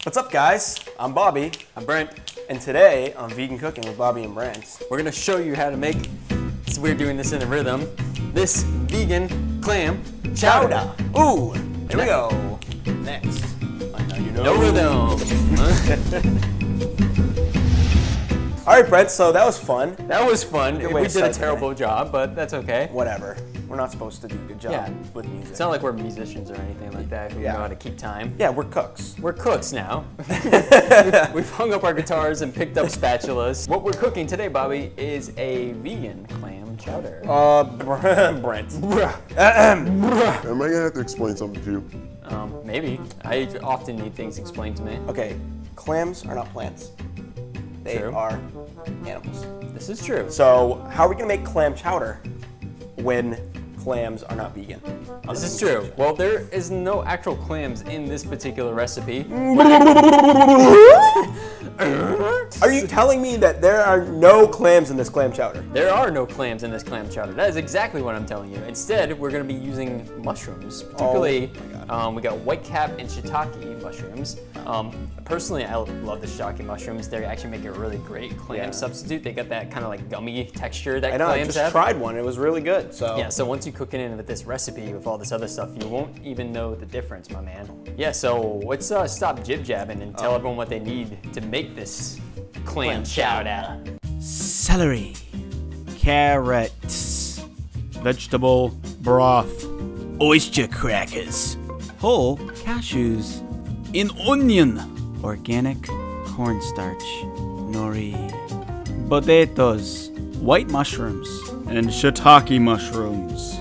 What's up, guys? I'm Bobby. I'm Brent. And today on Vegan Cooking with Bobby and Brent, We're gonna show you how to make, so we're doing this in a rhythm, this vegan clam chowder. Ooh, here we go. Next. I know you know. No rhythm. All right, Brent, so that was fun. That was fun. Good way We to did a start terrible job, but that's okay. Whatever. We're not supposed to do a good job Yeah. with music. It's not like we're musicians or anything like that who Yeah. know how to keep time. Yeah, we're cooks. We're cooks now. We've hung up our guitars and picked up spatulas. What we're cooking today, Bobby, is a vegan clam chowder. Brent. Am I gonna have to explain something to you? Maybe. I often need things explained to me. Okay, clams are not plants. They True. are animals. This is true. So how are we gonna make clam chowder when clams are not vegan? This is true. Well, there is no actual clams in this particular recipe. Are you telling me that there are no clams in this clam chowder? There are no clams in this clam chowder. That is exactly what I'm telling you. Instead, we're going to be using mushrooms. Particularly, we got white cap and shiitake mushrooms. Personally, I love the shiitake mushrooms. They actually make a really great clam substitute. They got that kind of like gummy texture that I know, clams I just tried one. It was really good. So Yeah, so once you cook it in with this recipe with all this other stuff, you won't even know the difference, my man. Yeah, so let's stop jib-jabbing and tell everyone what they need to make this clam chowder. Celery, carrots, vegetable broth, oyster crackers, whole cashews, an onion, organic cornstarch, nori, potatoes, white mushrooms, and shiitake mushrooms.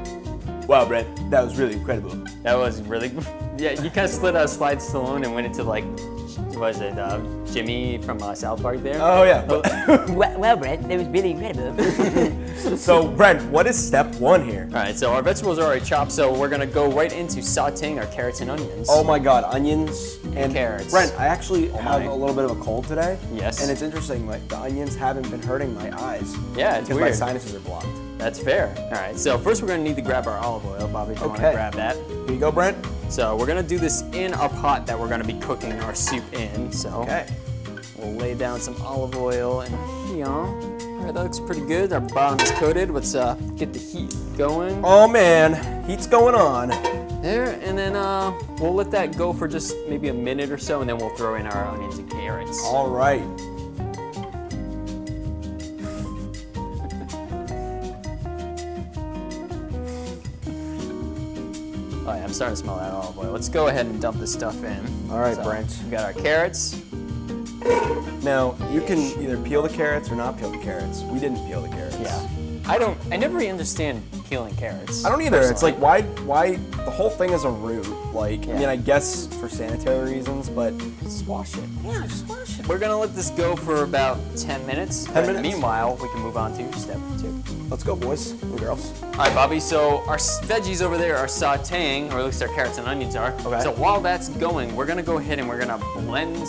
wow, Brent, that was really incredible. That was really, yeah, you kind of slid out Slide Stallone and went into like, what is it, Jimmy from South Park there? Oh yeah. Well, Brent, that was really incredible. So Brent, what is step one here? All right, so our vegetables are already chopped, so we're gonna go right into sauteing our carrots and onions. Oh my God, onions and carrots. Brent, I actually have my. a little bit of a cold today. Yes. And it's interesting, like the onions haven't been hurting my eyes. Yeah, it's because weird. my sinuses are blocked. That's fair. All right, so first we're gonna need to grab our olive oil. Bobby, if you wanna grab that. Here you go, Brent. So we're gonna do this in our pot that we're gonna be cooking our soup in. So Okay. we'll lay down some olive oil in here. All right, that looks pretty good. Our bottom is coated. Let's get the heat going. Oh man, heat's going on. There, and then we'll let that go for just maybe a minute or so, and then we'll throw in our onions and carrots. All right. Oh yeah, I'm starting to smell that olive oil. Let's go ahead and dump this stuff in. All right, So, Brent. We got our carrots. Now, you can either peel the carrots or not peel the carrots. We didn't peel the carrots. Yeah. I never really understand peeling carrots. I don't either. It's like, personally. why the whole thing is a root? Like, I mean, Yeah. I guess for sanitary reasons, but Just wash it. yeah, just wash it. We're gonna let this go for about 10 minutes. 10 minutes? Meanwhile, we can move on to step 2. Let's go, boys and girls. All right, Bobby, so our veggies over there are sauteing, or at least our carrots and onions are. Okay. So while that's going, we're gonna go ahead and we're gonna blend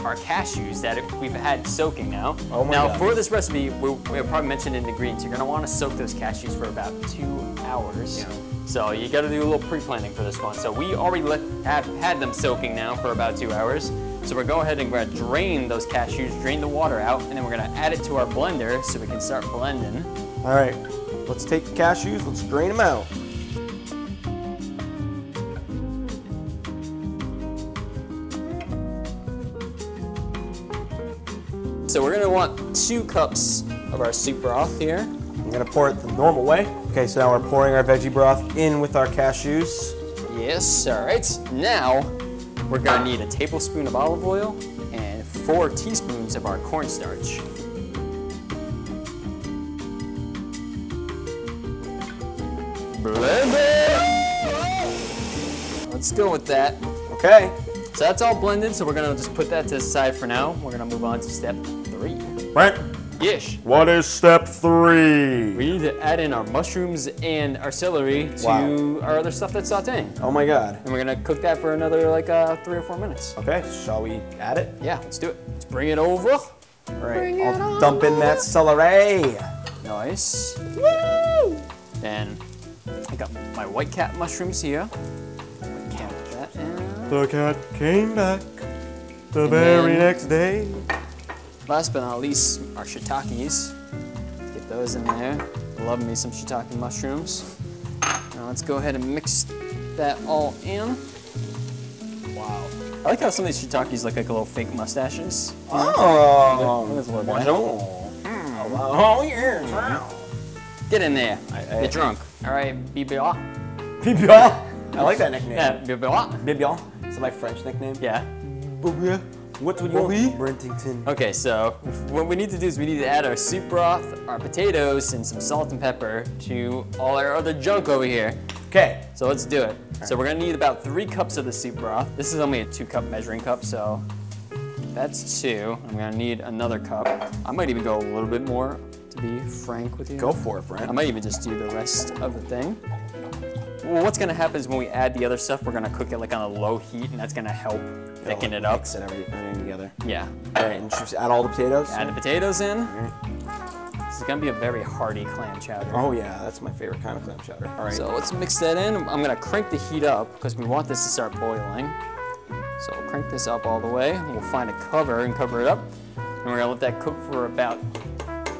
our cashews that we've had soaking now. Oh my now, God. for this recipe, we'll probably mention in the ingredients, you're gonna wanna soak those cashews for about 2 hours. Yeah. So you gotta do a little pre-planning for this one. So we already have had them soaking now for about 2 hours. So we're going ahead and we're gonna drain those cashews, drain the water out, and then we're gonna add it to our blender so we can start blending. All right, let's take the cashews, let's drain them out. So we're gonna want 2 cups of our soup broth here. I'm gonna pour it the normal way. Okay, so now we're pouring our veggie broth in with our cashews. Yes, all right. Now, we're gonna need a tablespoon of olive oil and 4 teaspoons of our cornstarch. Blend it! Let's go with that. Okay. So that's all blended, so we're gonna just put that to the side for now. We're gonna move on to step 3. Brent, Ish. what is step 3? We need to add in our mushrooms and our celery to our other stuff that's sauteing. Oh my God. And we're gonna cook that for another like 3 or 4 minutes. Okay, shall we add it? Yeah, let's do it. Let's bring it over. All right, I'll dump in that celery. Nice. Woo! Then I got my white cat mushrooms here. Count that in. The cat came back. The very next day. Last but not least, our shiitakes. Get those in there. Love me some shiitake mushrooms. Now let's go ahead and mix that all in. Wow. I like how some of these shiitakes look like little fake mustaches. Oh, That's a little bit. oh yeah. Get in there. Get drunk. All right, Bibia. Bibia. I like that nickname. Yeah, Bibia. Bibia. It's my French nickname. Yeah. What would you want? Brentington. Okay, so what we need to do is we need to add our soup broth, our potatoes, and some salt and pepper to all our other junk over here. Okay. So let's do it. So we're gonna need about 3 cups of the soup broth. This is only a 2-cup measuring cup, so that's 2. I'm gonna need another cup. I might even go a little bit more, to be frank with you. Go for it, Brent. I might even just do the rest of the thing. Well, what's gonna happen is when we add the other stuff, we're gonna cook it like on a low heat, and that's gonna help thicken it up. Mix and everything together. Yeah. All right, and just add all the potatoes. Add the potatoes in. This is gonna be a very hearty clam chowder. Oh yeah, that's my favorite kind of clam chowder. All right. So let's mix that in. I'm gonna crank the heat up because we want this to start boiling. So we'll crank this up all the way. We'll find a cover and cover it up. And we're gonna let that cook for about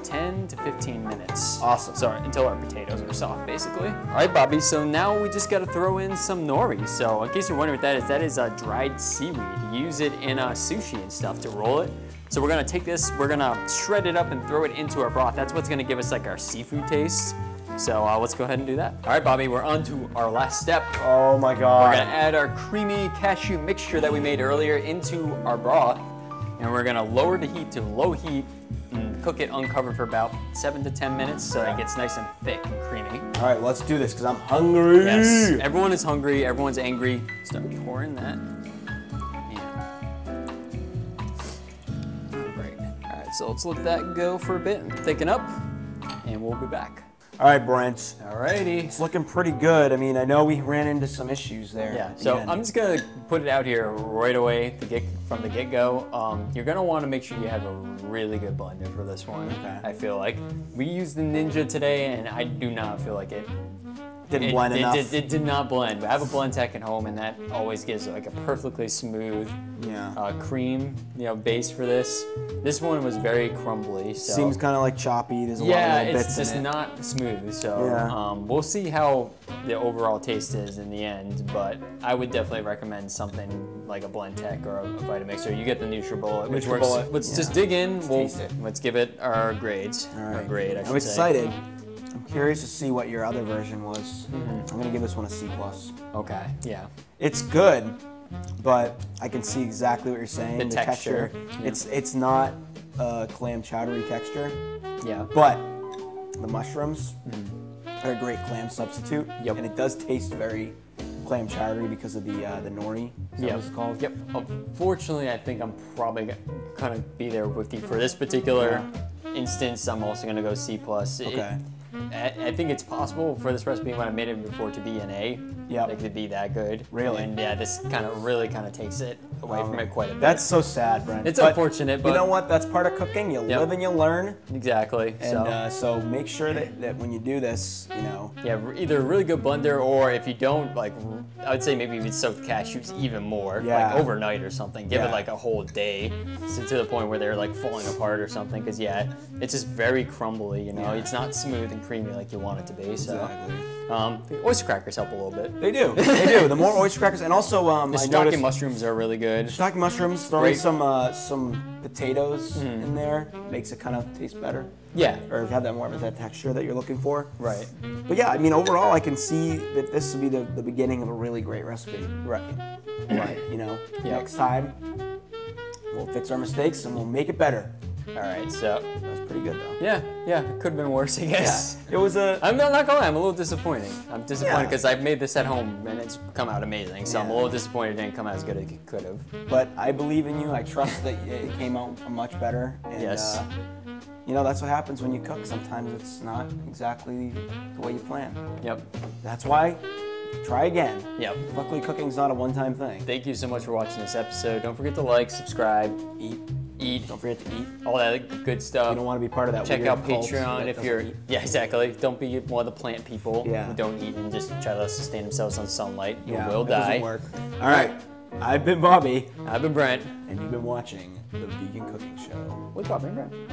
10 to 15 minutes. Awesome. Sorry, until our potatoes are soft, basically. All right, Bobby, so now we just gotta throw in some nori. So in case you're wondering what that is dried seaweed. You use it in sushi and stuff to roll it. So we're gonna take this, we're gonna shred it up and throw it into our broth. That's what's gonna give us like our seafood taste. So let's go ahead and do that. All right, Bobby, we're on to our last step. Oh my God. We're gonna add our creamy cashew mixture that we made earlier into our broth. And we're gonna lower the heat to low heat and cook it uncovered for about 7 to 10 minutes so it gets nice and thick and creamy. All right, let's do this because I'm hungry. Yes, everyone is hungry, everyone's angry. Start pouring that. Great. All right, so let's let that go for a bit and thicken up, and we'll be back. All right, Brent. Alrighty. It's looking pretty good. I mean, I know we ran into some issues there. Yeah, so I'm just gonna put it out here right away from the get-go. You're gonna wanna make sure you have a really good blender for this one. Okay. I feel like. We used the Ninja today and I do not feel like it Didn't blend enough. It did not blend. I have a blend tech at home and that always gives like a perfectly smooth cream, base for this. This one was very crumbly. So. Seems kind of like choppy. There's a lot of little bits it's just in it. not smooth. So we'll see how the overall taste is in the end. But I would definitely recommend something like a blend tech or a Vitamixer. You get the NutriBullet, which works. Let's just dig in. Let's give it our grades. All right. Our grade, I should I'm excited. say. I'm curious to see what your other version was. I'm gonna give this one a C+. Okay. Yeah. It's good, but I can see exactly what you're saying. The texture. Yeah. It's not a clam chowdery texture. Yeah. But the mushrooms are a great clam substitute. Yep. And it does taste very clam chowdery because of the nori. Is that what it's called? Yep. Unfortunately, I think I'm probably gonna be there with you for this particular instance. I'm also gonna go C+. Okay. I think it's possible for this recipe when I made it before to be an A. Yep. Like to be that good. Really? And yeah, this really takes it away from it quite a bit. That's so sad, Brent. It's unfortunate, but you know what? That's part of cooking. You live and you learn. Exactly. And so make sure that when you do this, Yeah, either a really good blender or if you don't, like, I would say maybe even soak the cashews even more, like overnight or something. Give it like a whole day to the point where they're like falling apart or something. Because it's just very crumbly. It's not smooth and creamy like you want it to be. So. Exactly. The oyster crackers help a little bit. They do. They do. The more oyster crackers, and also the shiitake mushrooms are really good. Shiitake mushrooms, throwing some potatoes in there makes it kind of taste better. Yeah. Or have that more of that texture that you're looking for. Right. But yeah, I mean, overall, I can see that this would be the beginning of a really great recipe. Right. But, next time, we'll fix our mistakes and we'll make it better. All right, so that was pretty good though. Yeah, it could have been worse, I guess. Yeah, it was I'm not gonna lie, I'm a little disappointed. I'm disappointed because I've made this at home and it's come out amazing. So I'm a little disappointed it didn't come out as good as it could have. But I believe in you. I trust that it came out much better. And, that's what happens when you cook. Sometimes it's not exactly the way you plan. Yep. That's why. Try again. Yep. Luckily, cooking's not a one-time thing. Thank you so much for watching this episode. Don't forget to like, subscribe, eat. Don't forget to eat. All that good stuff. You don't want to be part of that. Check weird out cult Patreon if you're. eat. Yeah, exactly. Don't be one of the plant people who don't eat and just try to sustain themselves on sunlight. You will die. Doesn't work. All right. I've been Bobby. I've been Brent. And you've been watching the Vegan Cooking Show with Bobby and Brent.